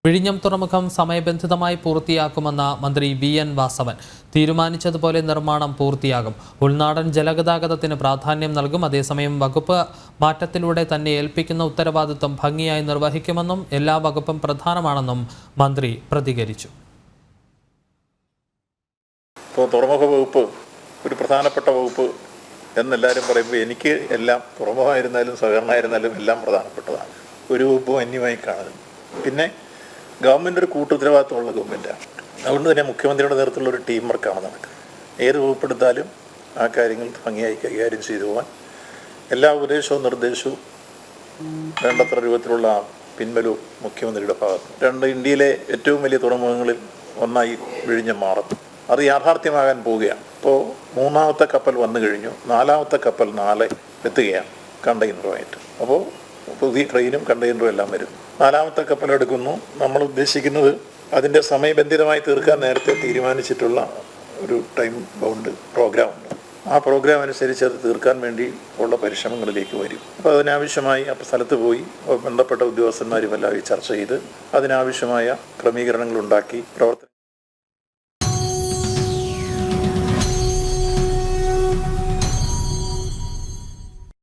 വിഴിഞ്ഞം തുറമുഖം സമയബന്ധിതമായി പൂർത്തിയാക്കുമെന്ന മന്ത്രി വി.എൻ. വാസവൻ. തീരുമാനിച്ചതുപോലെ നിർമ്മാണം പൂർത്തിയാകും. ഉൾനാടൻ ജലഗതാഗതത്തിന് പ്രാധാന്യം നൽകും. അതേസമയം വകുപ്പ് മാറ്റത്തിലൂടെ തന്നെ ഏൽപ്പിക്കുന്ന ഉത്തരവാദിത്വം ഭംഗിയായി നിർവഹിക്കുമെന്നും എല്ലാ വകുപ്പും പ്രധാനമാണെന്നും മന്ത്രി പ്രതികരിച്ചു. തുറമുഖ വകുപ്പ് ഒരു പ്രധാനപ്പെട്ട വകുപ്പ് എന്നെല്ലാവരും പറയുമ്പോൾ എനിക്ക് എല്ലാം തുറമുഖമായിരുന്നാലും സഹകരണമായിരുന്നാലും എല്ലാം പ്രധാനപ്പെട്ടതാണ്. ഒരു വകുപ്പും അന്യമായി കാണുന്നു. പിന്നെ ഗവൺമെൻറ് ഒരു കൂട്ടുത്തരവാദിത്തമുള്ള ഗവൺമെൻറ്റാണ്. അതുകൊണ്ട് തന്നെ മുഖ്യമന്ത്രിയുടെ നേതൃത്വത്തിലുള്ള ഒരു ടീം വർക്കാണ് നടക്കുന്നത്. ഏത് വകുപ്പെടുത്താലും ആ കാര്യങ്ങൾ ഭംഗിയായി കൈകാര്യം ചെയ്തു പോകാൻ എല്ലാ ഉപദേശവും നിർദ്ദേശവും വേണ്ടത്ര രൂപത്തിലുള്ള പിൻബലവും മുഖ്യമന്ത്രിയുടെ ഭാഗത്ത്. ഇന്ത്യയിലെ ഏറ്റവും വലിയ തുറമുഖങ്ങളിൽ ഒന്നായി വിഴിഞ്ഞം മാറും. അത് യാഥാർത്ഥ്യമാകാൻ പോവുകയാണ്. ഇപ്പോൾ 3ാമത്തെ കപ്പൽ വന്നു കഴിഞ്ഞു. 4ാമത്തെ കപ്പൽ നാളെ എത്തുകയാണ് കണ്ടെയ്നറുമായിട്ട്. അപ്പോൾ പുതിയ ട്രെയിനും കണ്ടെയ്നറും എല്ലാം വരും. 4ാമത്തെ കപ്പൽ എടുക്കുന്നു. നമ്മൾ ഉദ്ദേശിക്കുന്നത് അതിൻ്റെ സമയബന്ധിതമായി തീർക്കാൻ നേരത്തെ തീരുമാനിച്ചിട്ടുള്ള ഒരു ടൈം ബൗണ്ട് പ്രോഗ്രാമുണ്ട്. ആ പ്രോഗ്രാം അനുസരിച്ച് അത് തീർക്കാൻ വേണ്ടി ഉള്ള പരിശ്രമങ്ങളിലേക്ക് വരും. അപ്പോൾ അതിനാവശ്യമായി സ്ഥലത്ത് പോയി ബന്ധപ്പെട്ട ഉദ്യോഗസ്ഥന്മാരും എല്ലാം ചർച്ച ചെയ്ത് അതിനാവശ്യമായ ക്രമീകരണങ്ങൾ ഉണ്ടാക്കി പ്രവർത്തനം